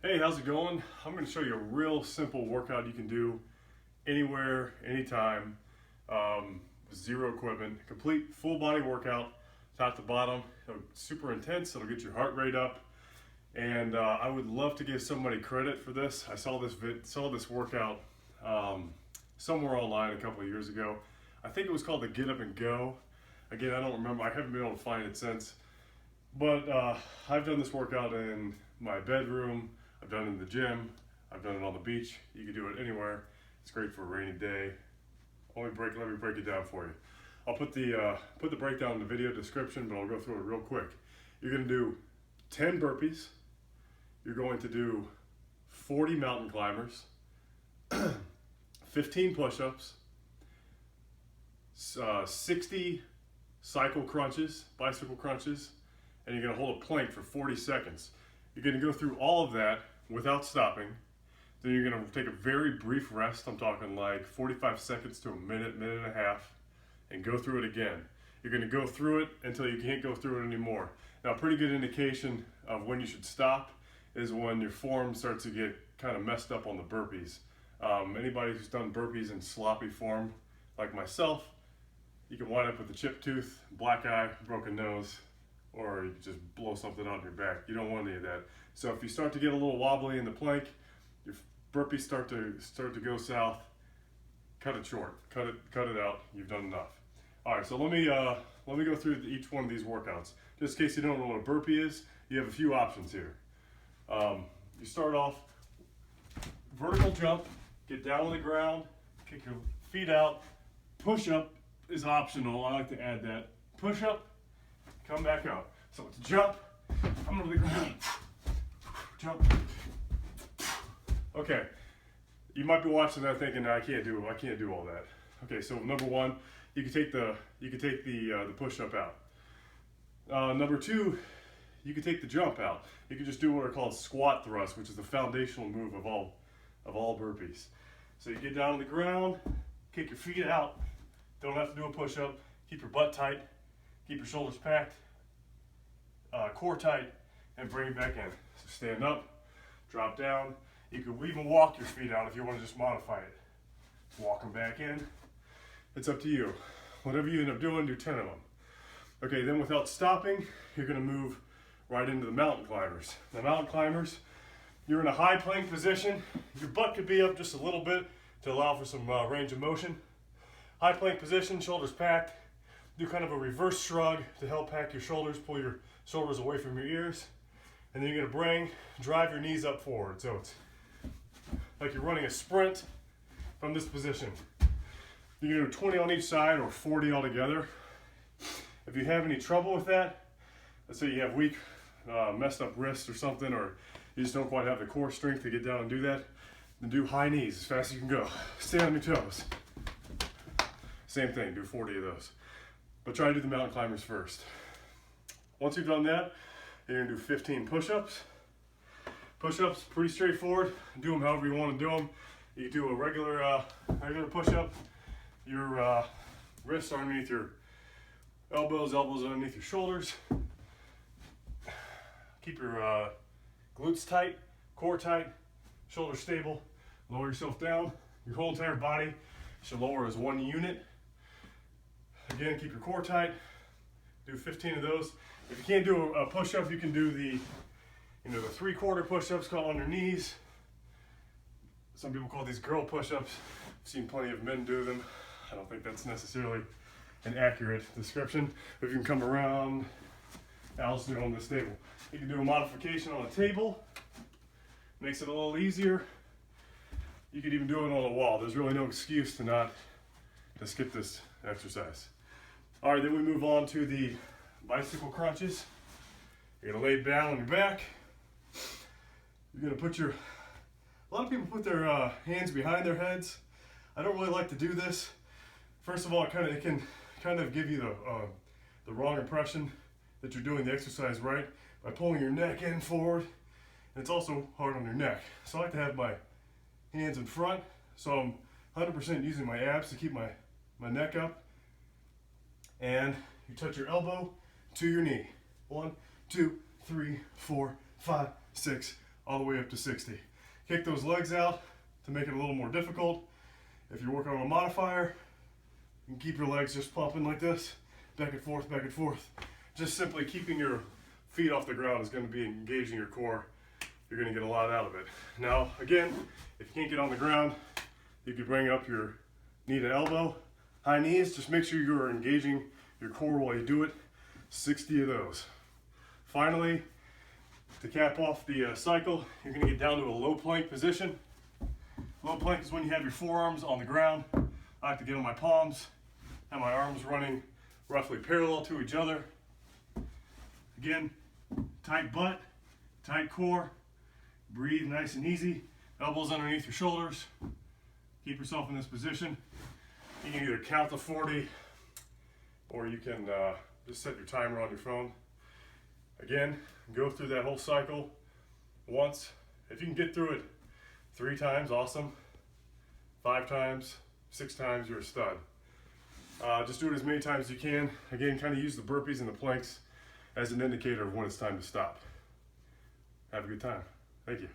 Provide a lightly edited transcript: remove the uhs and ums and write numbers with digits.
Hey, how's it going? I'm going to show you a real simple workout you can do anywhere, anytime, zero equipment, complete full body workout, top to bottom. Super intense, it'll get your heart rate up. And I would love to give somebody credit for this. I saw this workout somewhere online a couple of years ago. I think it was called the Get Up and Go. Again, I don't remember, I haven't been able to find it since. But I've done this workout in my bedroom, I've done it in the gym, I've done it on the beach. You can do it anywhere. It's great for a rainy day. Let me break it down for you. I'll put the breakdown in the video description, but I'll go through it real quick. You're gonna do 10 burpees. You're going to do 40 mountain climbers, 15 push-ups, 60 bicycle crunches, and you're gonna hold a plank for 40 seconds. You're gonna go through all of that without stopping. Then you're gonna take a very brief rest. I'm talking like 45 seconds to a minute, minute and a half, and go through it again. You're gonna go through it until you can't go through it anymore. Now, a pretty good indication of when you should stop is when your form starts to get kind of messed up on the burpees. Anybody who's done burpees in sloppy form, like myself, you can wind up with a chipped tooth, black eye, broken nose, or you just blow something out in your back. You don't want any of that. So if you start to get a little wobbly in the plank, your burpees start to go south, cut it short, cut it out. You've done enough. All right, so let me go through each one of these workouts. Just in case you don't know what a burpee is, you have a few options here. You start off vertical jump, get down on the ground, kick your feet out. Push up is optional. I like to add that. Push up, come back up. So it's jump. I'm gonna jump. Okay. You might be watching that thinking, I can't do all that. Okay, so number one, you can take the push up out. Number two, you can take the jump out. You can just do what are called squat thrusts, which is the foundational move of all burpees. So you get down on the ground, kick your feet out. Don't have to do a push up. Keep your butt tight. Keep your shoulders packed. Core tight, and bring it back in. So stand up, drop down. You can even walk your feet out if you want to just modify it. Walk them back in. It's up to you. Whatever you end up doing, do 10 of them. Okay, then without stopping, you're gonna move right into the mountain climbers. The mountain climbers, you're in a high plank position. Your butt could be up just a little bit to allow for some range of motion. High plank position, shoulders packed. Do kind of a reverse shrug to help pack your shoulders, pull your shoulders away from your ears. And then you're gonna drive your knees up forward. So it's like you're running a sprint from this position. You're gonna do 20 on each side or 40 altogether. If you have any trouble with that, let's say you have weak, messed up wrists or something, or you just don't quite have the core strength to get down and do that, then do high knees as fast as you can go. Stay on your toes. Same thing, do 40 of those. But try to do the mountain climbers first. Once you've done that, you're gonna do 15 push-ups. Push-ups, pretty straightforward. Do them however you want to do them. You do a regular push-up. Your wrists are underneath your elbows underneath your shoulders. Keep your glutes tight, core tight, shoulders stable. Lower yourself down. Your whole entire body should lower as one unit. Again, keep your core tight. Do 15 of those. If you can't do a push-up, you can do the 3/4 push-ups called on your knees. Some people call these girl push-ups. I've seen plenty of men do them. I don't think that's necessarily an accurate description. If you can come around, Alice do on this table. You can do a modification on a table. Makes it a little easier. You could even do it on a wall. There's really no excuse to skip this exercise. All right, then we move on to the bicycle crunches. You're gonna lay down on your back. You're gonna a lot of people put their hands behind their heads. I don't really like to do this. First of all, it can kind of give you the wrong impression that you're doing the exercise right by pulling your neck in forward. And it's also hard on your neck. So I like to have my hands in front, so I'm 100% using my abs to keep my neck up. And you touch your elbow to your knee. 1, 2, 3, 4, 5, 6. all the way up to 60. Kick those legs out to make it a little more difficult. If you're working on a modifier, you can keep your legs just pumping like this, back and forth, back and forth. Just simply keeping your feet off the ground is going to be engaging your core. You're going to get a lot out of it. Now, again, if you can't get on the ground, you can bring up your knee to elbow, high knees. Just make sure you're engaging your core while you do it. 60 of those. Finally, to cap off the cycle, you're going to get down to a low plank position. Low plank is when you have your forearms on the ground. I like to get on my palms, have my arms running roughly parallel to each other. Again, tight butt, tight core. Breathe nice and easy. Elbows underneath your shoulders. Keep yourself in this position. You can either count to 40 or you can just set your timer on your phone. Again, go through that whole cycle once. If you can get through it 3 times, awesome. 5 times, 6 times, you're a stud. Just do it as many times as you can. Again, kind of use the burpees and the planks as an indicator of when it's time to stop. Have a good time. Thank you.